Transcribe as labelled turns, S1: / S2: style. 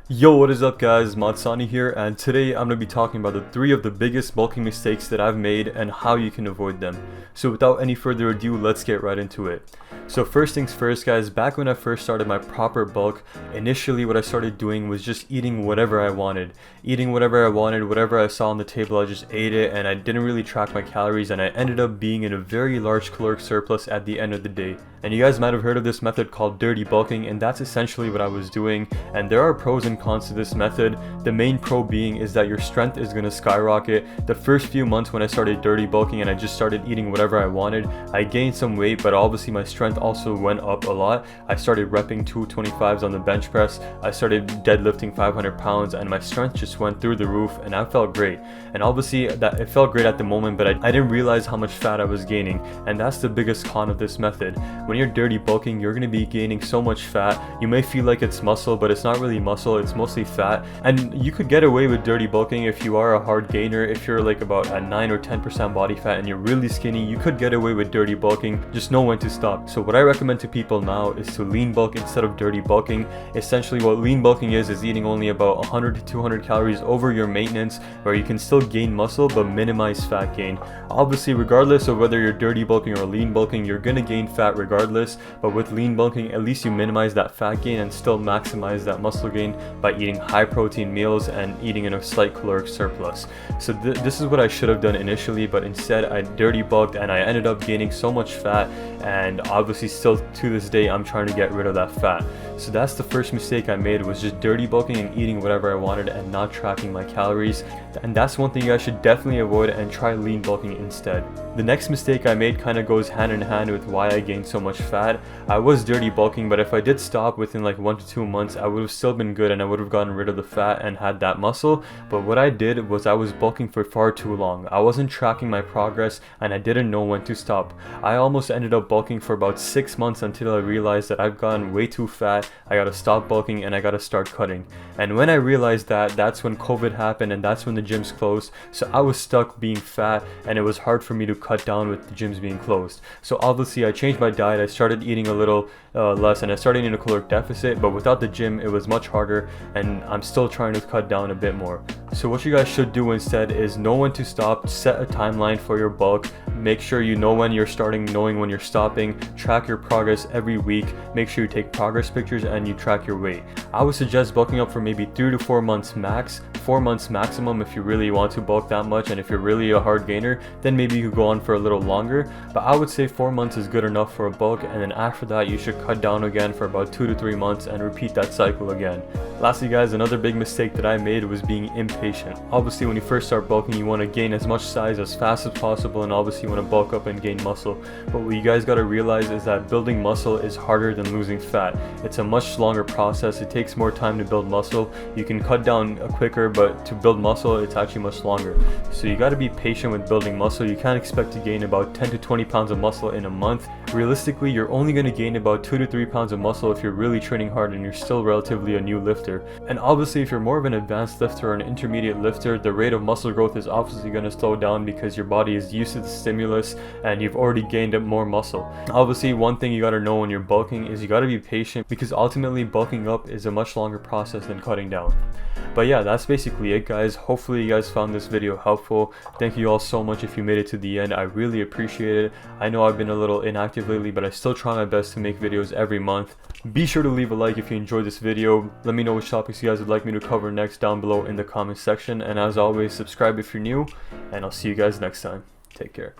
S1: Yo, what is up guys, Sani here, and today I'm going to be talking about the 3 of the biggest bulking mistakes that I've made and how you can avoid them. So without any further ado, let's get right into it. So first things first guys, back when I first started my proper bulk, initially what I started doing was just eating whatever I wanted. Whatever I saw on the table I just ate it, and I didn't really track my calories, and I ended up being in a very large caloric surplus at the end of the day. And you guys might have heard of this method called dirty bulking, and that's essentially what I was doing. And there are pros and cons to this method. The main pro being is that your strength is going to skyrocket. The first few months when I started dirty bulking and I just started eating whatever I wanted, I gained some weight, but obviously my strength also went up a lot. I started repping 225s on the bench press, I started deadlifting 500 pounds, and my strength just went through the roof, and I felt great. And obviously that it felt great at the moment, but I didn't realize how much fat I was gaining, and that's the biggest con of this method. When you're dirty bulking, you're going to be gaining so much fat. You may feel like it's muscle, but it's not really muscle, it's mostly fat. And you could get away with dirty bulking if you are a hard gainer. If you're like about a 9 or 10% body fat and you're really skinny, you could get away with dirty bulking. Just know when to stop. So what I recommend to people now is to lean bulk instead of dirty bulking. Essentially what lean bulking is eating only about 100 to 200 calories over your maintenance, where you can still gain muscle but minimize fat gain. Obviously, regardless of whether you're dirty bulking or lean bulking, you're gonna gain fat regardless, but with lean bulking at least you minimize that fat gain and still maximize that muscle gain by eating high protein meals and eating in a slight caloric surplus. So this is what I should have done initially, but instead I dirty bulked and I ended up gaining so much fat, and obviously still to this day I'm trying to get rid of that fat. So that's the first mistake I made, was just dirty bulking and eating whatever I wanted and not tracking my calories. And that's one thing you guys should definitely avoid, and try lean bulking instead. The next mistake I made kind of goes hand in hand with why I gained so much fat. I was dirty bulking, but if I did stop within like 1 to 2 months, I would have still been good and I would have gotten rid of the fat and had that muscle. But what I did was I was bulking for far too long. I wasn't tracking my progress and I didn't know when to stop. I almost ended up bulking for about 6 months until I realized that I've gotten way too fat. I gotta stop bulking and I gotta start cutting. And when I realized that, that's when COVID happened and that's when the gyms closed. So I was stuck being fat and it was hard for me to cut down with the gyms being closed. So obviously I changed my diet. I started eating a little less and I started in a caloric deficit, but without the gym it was much harder, and I'm still trying to cut down a bit more. So what you guys should do instead is know when to stop, set a timeline for your bulk, make sure you know when you're starting, knowing when you're stopping, track your progress every week, make sure you take progress pictures and you track your weight. I would suggest bulking up for maybe 3 to 4 months max, 4 months maximum if you really want to bulk that much, and if you're really a hard gainer then maybe you could go on for a little longer, but I would say 4 months is good enough for a bulk, and then after that you should cut down again for about 2 to 3 months and repeat that cycle again. Lastly guys, another big mistake that I made was being impatient. Obviously when you first start bulking you want to gain as much size as fast as possible, and obviously you want to bulk up and gain muscle, but what you guys got to realize is that building muscle is harder than losing fat. It's a much longer process, it takes more time to build muscle. You can cut down quicker, but to build muscle it's actually much longer. So you got to be patient with building muscle. You can't expect to gain about 10 to 20 pounds of muscle in a month. Realistically, you're only going to gain about 2 to 3 pounds of muscle if you're really training hard and you're still relatively a new lifter. And obviously if you're more of an advanced lifter or an intermediate lifter, the rate of muscle growth is obviously going to slow down because your body is used to the stimulus and you've already gained up more muscle. Obviously one thing you got to know when you're bulking is you got to be patient, because ultimately bulking up is a much longer process than cutting down. But yeah, that's basically it guys. Hopefully you guys found this video helpful. Thank you all so much if you made it to the end. I really appreciate it. I know I've been a little inactive lately, but I still try my best to make videos every month. Be sure to leave a like if you enjoyed this video. Let me know which topics you guys would like me to cover next down below in the comment section. And as always, subscribe if you're new, and I'll see you guys next time. Take care.